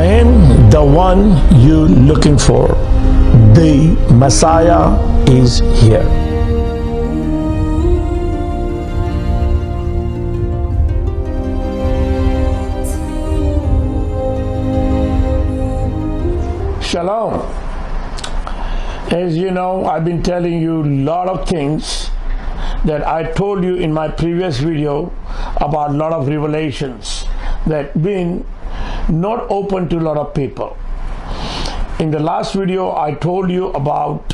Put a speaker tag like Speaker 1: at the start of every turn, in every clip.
Speaker 1: I am the one you're looking for. The Messiah is here. Shalom. As you know, I've been telling you a lot of things that I told you in my previous video about a lot of revelations that been not open to a lot of people. In the last video, I told you about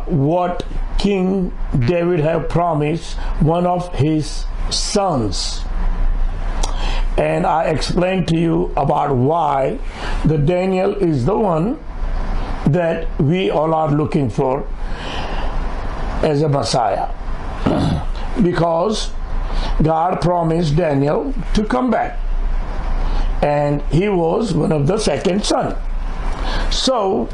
Speaker 1: what King David had promised one of his sons. And I explained to you about why the Daniel is the one that we all are looking for as a Messiah. Because God promised Daniel to come back. And he was one of the second son. So,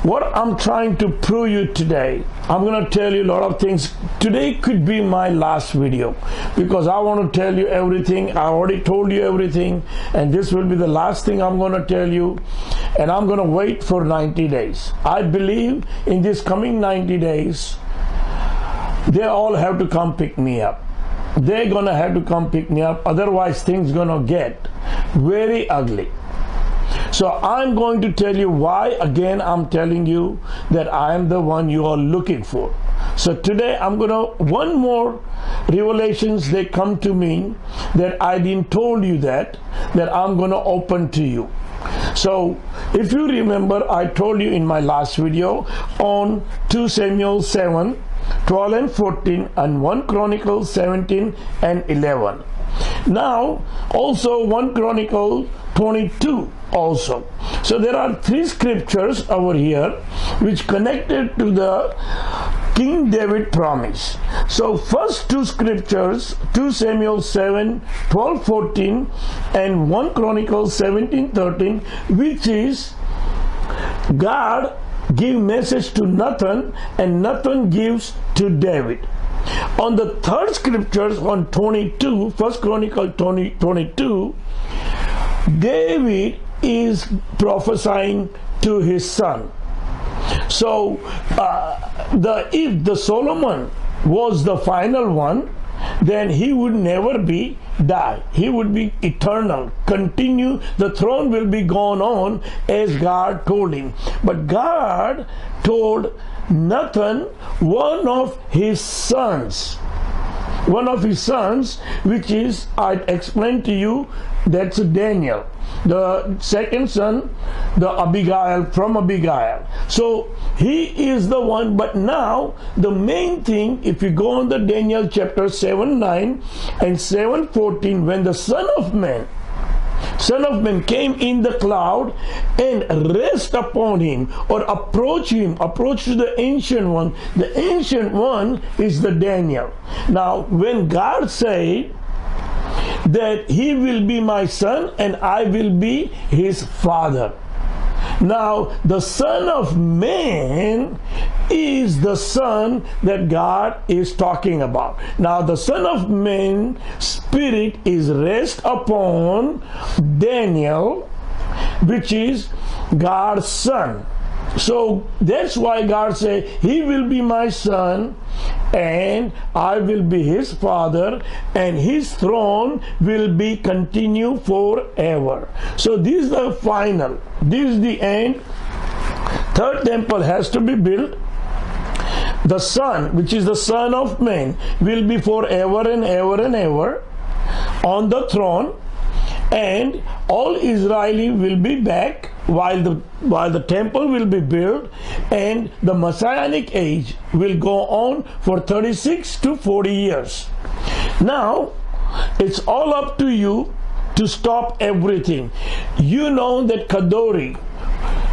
Speaker 1: what I'm trying to prove you today, I'm going to tell you a lot of things. Today could be my last video because I want to tell you everything. I already told you everything, and this will be the last thing I'm going to tell you, and I'm going to wait for 90 days. I believe in this coming 90 days, they all have to come pick me up. They're going to have to come pick me up, otherwise things going to get very ugly. So I'm going to tell you why, again, I'm telling you that I am the one you are looking for. So today I'm going to, one more revelations they come to me that I didn't told you that I'm going to open to you. So if you remember, I told you in my last video on 2 Samuel 7, 12 and 14 and 1 Chronicles 17 and 11. Now also 1 Chronicle 22 also. So there are 3 scriptures over here which connected to the King David promise. So first 2 scriptures, 2 Samuel 7, 12, 14 and 1 Chronicles 17, 13, which is God give message to Nathan and Nathan gives to David. On the third scriptures on 22, 1 Chronicle 22, David is prophesying to his son. So if the Solomon was the final one, then he would never be die. He would be eternal, continue, the throne will be gone on as God told him. But God told Nathan one of his sons, which is, I explained to you, that's Daniel. The second son, from Abigail. So he is the one. But now the main thing, if you go on the Daniel chapter 7:9 and 7:14, when the Son of Man came in the cloud and rest upon him or approach to the Ancient One. The Ancient One is the Daniel. Now when God said that he will be my son and I will be his father. Now the Son of Man is the son that God is talking about. Now the Son of Man spirit is rest upon Daniel, which is God's son. So that's why God said he will be my son and I will be his father and his throne will be continue forever. So this is the final, this is the end. Third temple has to be built. The Son, which is the Son of Man, will be forever and ever and ever on the throne, and all Israeli will be back while the temple will be built, and the Messianic age will go on for 36 to 40 years. Now it's all up to you to stop everything. You know that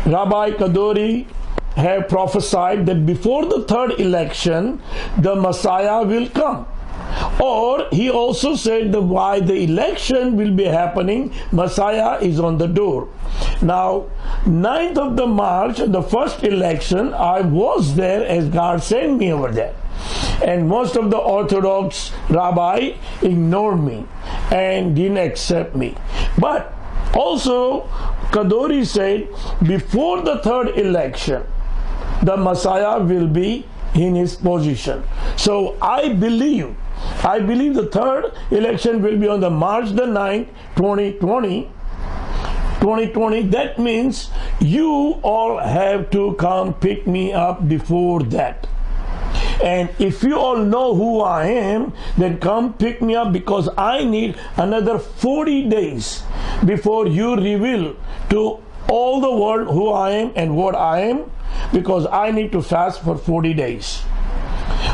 Speaker 1: Rabbi Kadori have prophesied that before the third election the Messiah will come. Or he also said that while the election will be happening, Messiah is on the door. Now 9th of the March, the first election, I was there as God sent me over there. And most of the Orthodox rabbi ignored me and didn't accept me. But Also, Kadori said, before the third election, the Messiah will be in his position. So I believe the third election will be on the March the 9th, 2020. That means you all have to come pick me up before that. And if you all know who I am, then come pick me up, because I need another 40 days before you reveal to all the world who I am and what I am, because I need to fast for 40 days.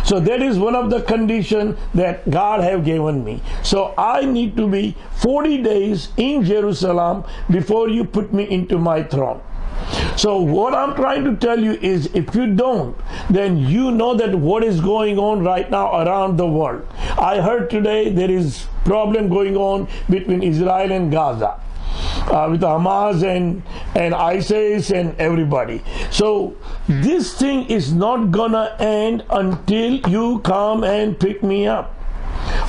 Speaker 1: So that is one of the conditions that God have given me. So I need to be 40 days in Jerusalem before you put me into my throne. So what I'm trying to tell you is, if you don't, then you know that what is going on right now around the world. I heard today there is problem going on between Israel and Gaza. With Hamas and ISIS and everybody. So this thing is not gonna end until you come and pick me up,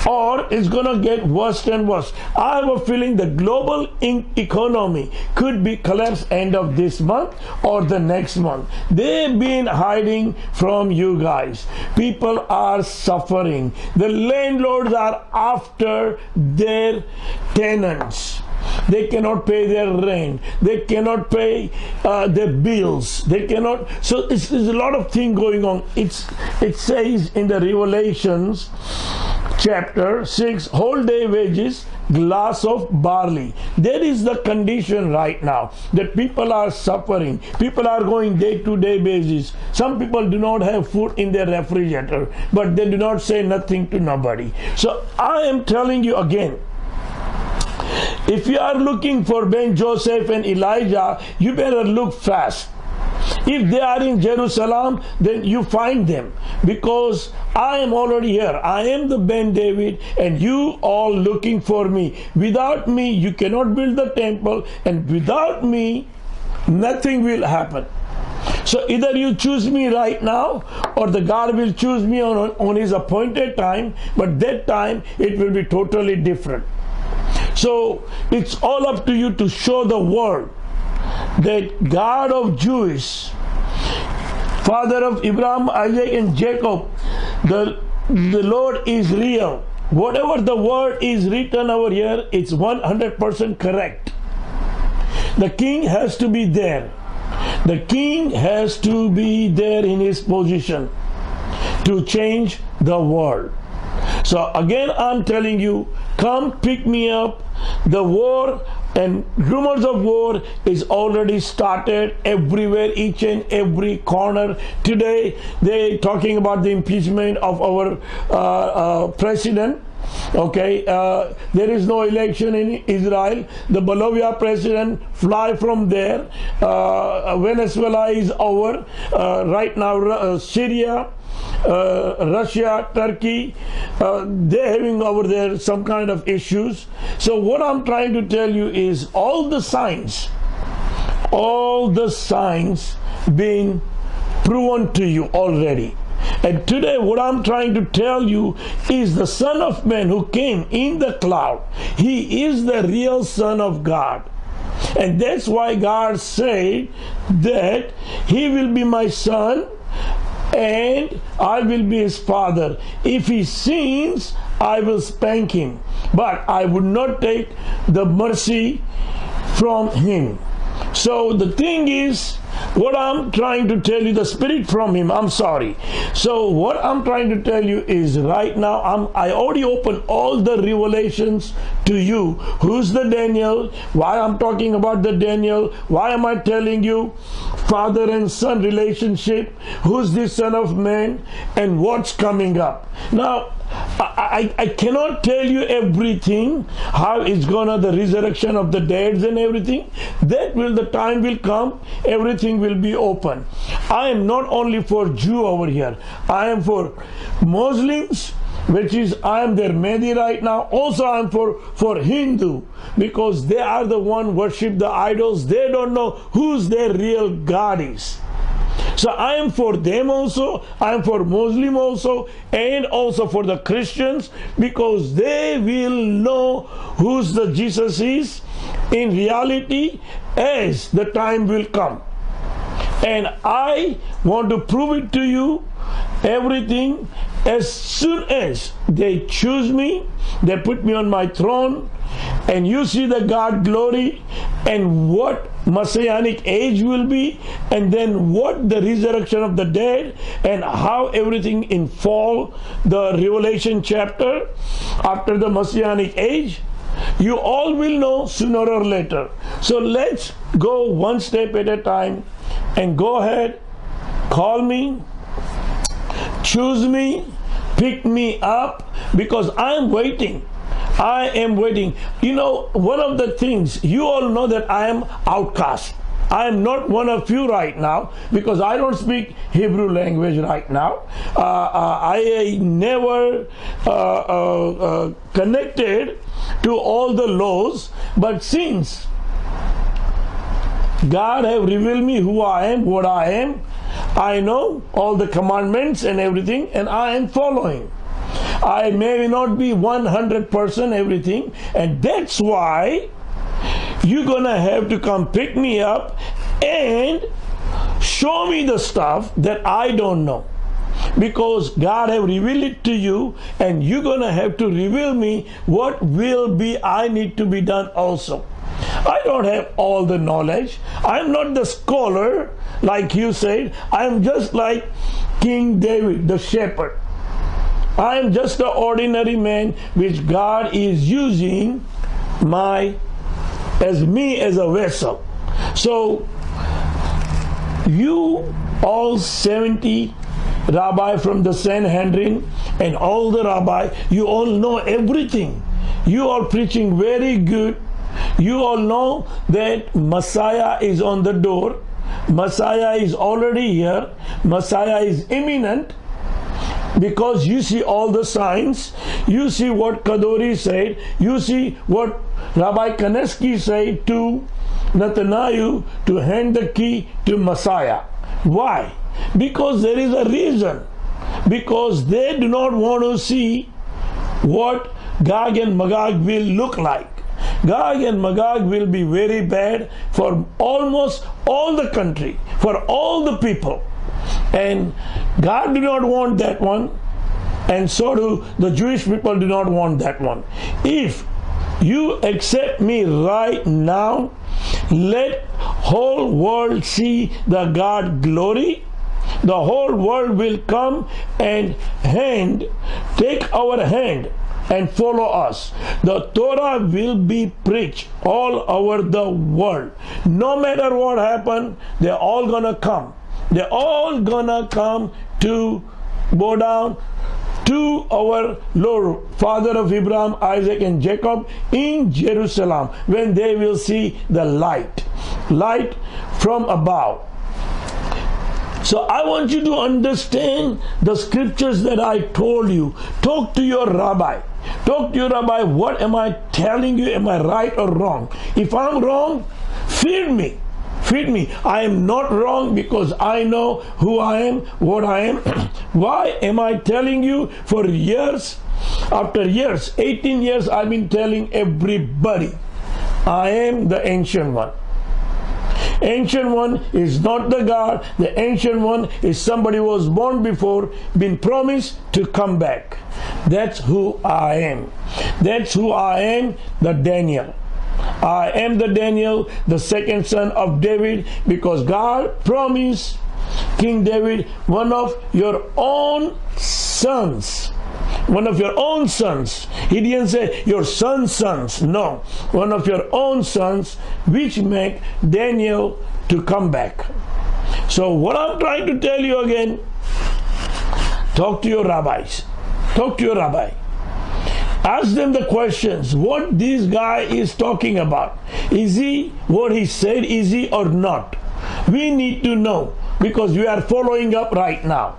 Speaker 1: or it's gonna get worse and worse. I have a feeling the global economy could be collapsed end of this month or the next month. They've been hiding from you guys. People are suffering. The landlords are after their tenants. They cannot pay their rent. They cannot pay their bills. They cannot. So there's a lot of things going on. It says in the Revelations chapter 6, whole day wages, glass of barley. That is the condition right now, that people are suffering. People are going day to day basis. Some people do not have food in their refrigerator, but they do not say nothing to nobody. So I am telling you again, if you are looking for Ben Joseph and Elijah, you better look fast. If they are in Jerusalem, then you find them, because I am already here. I am the Ben David, and you all looking for me. Without me, you cannot build the temple, and without me, nothing will happen. So either you choose me right now, or the God will choose me on his appointed time, but that time it will be totally different. So it's all up to you to show the world that God of Jews, Father of Abraham, Isaac and Jacob, the Lord is real. Whatever the word is written over here, it's 100% correct. The king has to be there. The king has to be there in his position to change the world. So again, I'm telling you, come pick me up. The war and rumors of war is already started everywhere, each and every corner. Today they talking about the impeachment of our president. Okay, there is no election in Israel. The Bolivia president fly from there. Venezuela is over. Right now Syria, Russia, Turkey, they're having over there some kind of issues. So what I'm trying to tell you is all the signs being proven to you already. And today what I'm trying to tell you is the Son of Man who came in the cloud. He is the real Son of God. And that's why God said that he will be my son and I will be his father. If he sins, I will spank him, but I would not take the mercy from him. So the thing is, what I'm trying to tell you, the spirit from him, I'm sorry. So what I'm trying to tell you is right now, I already opened all the revelations to you. Who's the Daniel? Why I'm talking about the Daniel? Why am I telling you father and son relationship? Who's the Son of Man? And what's coming up? Now, I cannot tell you everything, how it's gonna, the resurrection of the dead and everything. The time will come, everything will be open. I am not only for Jew over here, I am for Muslims, which is I am their Mehdi right now. Also I am for Hindu, because they are the one worship the idols. They don't know who's their real God is. So I am for them also, I am for Muslim also, and also for the Christians, because they will know who's the Jesus is, in reality as the time will come. And I want to prove it to you, everything, as soon as they choose me, they put me on my throne, and you see the God glory and what Messianic age will be, and then what the resurrection of the dead, and how everything in fall, the Revelation chapter, after the Messianic age, you all will know sooner or later. So let's go one step at a time, and go ahead, call me, choose me, pick me up, because I'm waiting. I am waiting. You know, one of the things, you all know that I am outcast. I am not one of you right now, because I don't speak Hebrew language right now. I never connected to all the laws, but since God have revealed me who I am, what I am, I know all the commandments and everything, and I am following. I may not be 100% everything, and that's why you're gonna have to come pick me up and show me the stuff that I don't know, because God have revealed it to you, and you're gonna have to reveal me what will be I need to be done also. I don't have all the knowledge. I'm not the scholar like you said. I'm just like King David, the shepherd. I am just an ordinary man which God is using as me as a vessel. So you all 70 rabbi from the Sanhedrin and all the rabbi, you all know everything. You are preaching very good. You all know that Messiah is on the door. Messiah is already here. Messiah is imminent, because you see all the signs. You see what Kadori said. You see what Rabbi Kaneski said to Nathanael to hand the key to Messiah. Why? Because there is a reason. Because they do not want to see what Gog and Magog will look like. Gog and Magog will be very bad for almost all the country, for all the people. And God do not want that one, and so do the Jewish people do not want that one. If you accept me right now, let whole world see the God glory. The whole world will come and take our hand and follow us. The Torah will be preached all over the world. No matter what happens, they're all gonna come. They're all gonna come to bow down to our Lord, Father of Abraham, Isaac, and Jacob in Jerusalem, when they will see the light from above. So I want you to understand the scriptures that I told you. Talk to your rabbi. Talk to your rabbi, what am I telling you? Am I right or wrong? If I'm wrong, feed me. Feed me. I am not wrong, because I know who I am, what I am. Why am I telling you for years after years? 18 years I've been telling everybody, I am the Ancient One. Ancient One is not the God. The Ancient One is somebody who was born before, been promised to come back. That's who I am. That's who I am, the Daniel. I am the Daniel, the second son of David, because God promised King David, one of your own sons. One of your own sons. He didn't say your son's sons. No. One of your own sons, which make Daniel to come back. So what I'm trying to tell you again, talk to your rabbis. Talk to your rabbi. Ask them the questions. What this guy is talking about. Is he what he said? Is he or not? We need to know, because we are following up right now.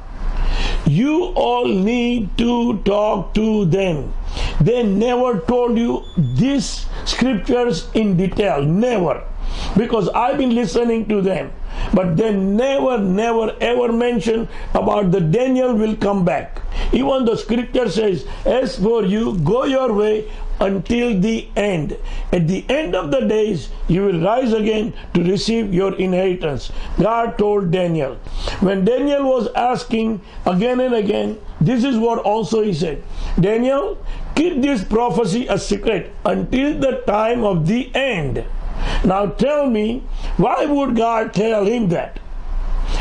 Speaker 1: You all need to talk to them. They never told you these scriptures in detail. Never. Because I've been listening to them. But they never ever mention about the Daniel will come back. Even the scripture says, as for you, go your way, until the end. At the end of the days, you will rise again to receive your inheritance. God told Daniel. When Daniel was asking again and again, this is what also he said. Daniel, keep this prophecy a secret until the time of the end. Now tell me, why would God tell him that?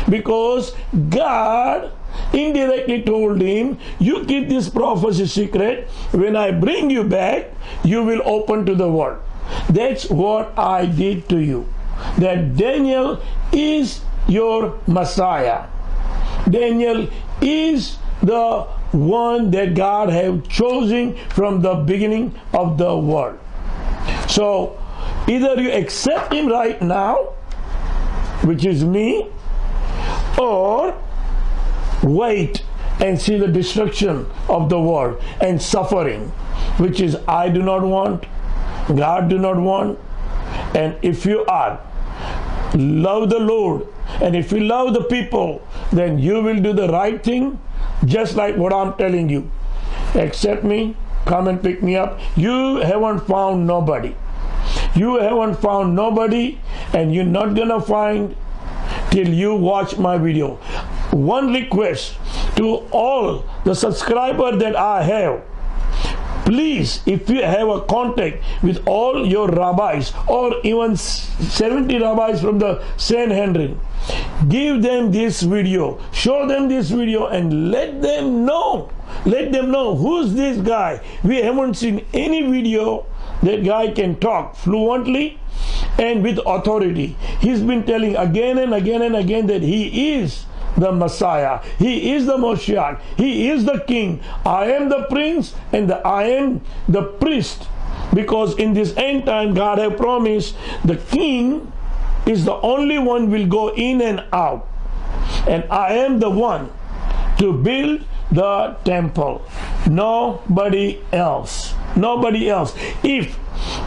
Speaker 1: Because God indirectly told him, you keep this prophecy secret. When I bring you back, you will open to the world. That's what I did to you. That Daniel is your Messiah. Daniel is the one that God have chosen from the beginning of the world. So either you accept him right now, which is me, or wait and see the destruction of the world and suffering, which is I do not want, God do not want. And if you are love the Lord, and if you love the people, then you will do the right thing, just like what I'm telling you. Accept me, come and pick me up. You haven't found nobody. You haven't found nobody, and you're not gonna find till you watch my video. One request to all the subscribers that I have, please, if you have a contact with all your rabbis or even 70 rabbis from the Sanhedrin, give them this video, show them this video, and let them know who's this guy. We haven't seen any video that guy can talk fluently and with authority. He's been telling again and again and again that he is the Messiah, he is the Moshiach, he is the king. I am the prince and I am the priest, because in this end time God have promised the king is the only one will go in and out, and I am the one to build the temple. Nobody else. If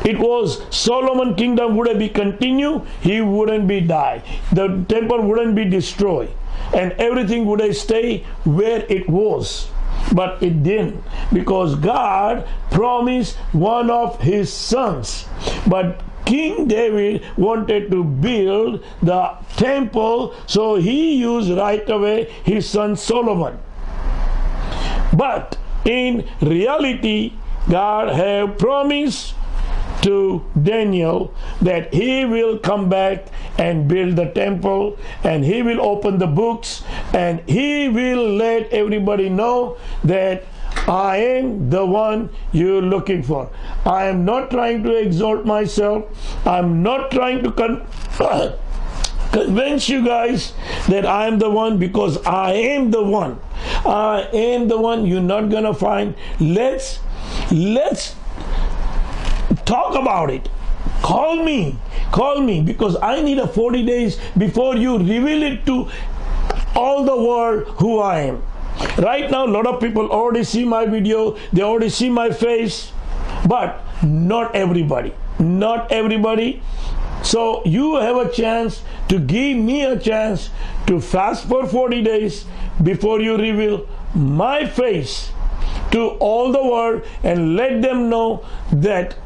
Speaker 1: it was Solomon kingdom would have been continued, he wouldn't be died, the temple wouldn't be destroyed, and everything would have stayed where it was. But it didn't, because God promised one of his sons. But King David wanted to build the temple, so he used right away his son Solomon. But in reality, God had promised to Daniel that he will come back and build the temple, and he will open the books, and he will let everybody know that I am the one you're looking for. I am not trying to exalt myself. I'm not trying to convince you guys that I am the one, because I am the one. I am the one you're not gonna find. Let's talk about it. Call me, because I need a 40 days before you reveal it to all the world who I am. Right now, a lot of people already see my video, they already see my face, but not everybody. So you have a chance to give me a chance to fast for 40 days before you reveal my face to all the world, and let them know that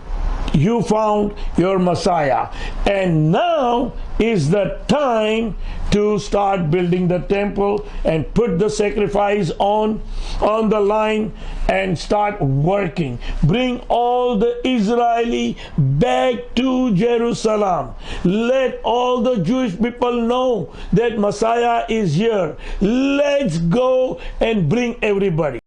Speaker 1: you found your Messiah. And now is the time to start building the temple and put the sacrifice on the line and start working. Bring all the Israeli back to Jerusalem. Let all the Jewish people know that Messiah is here. Let's go and bring everybody.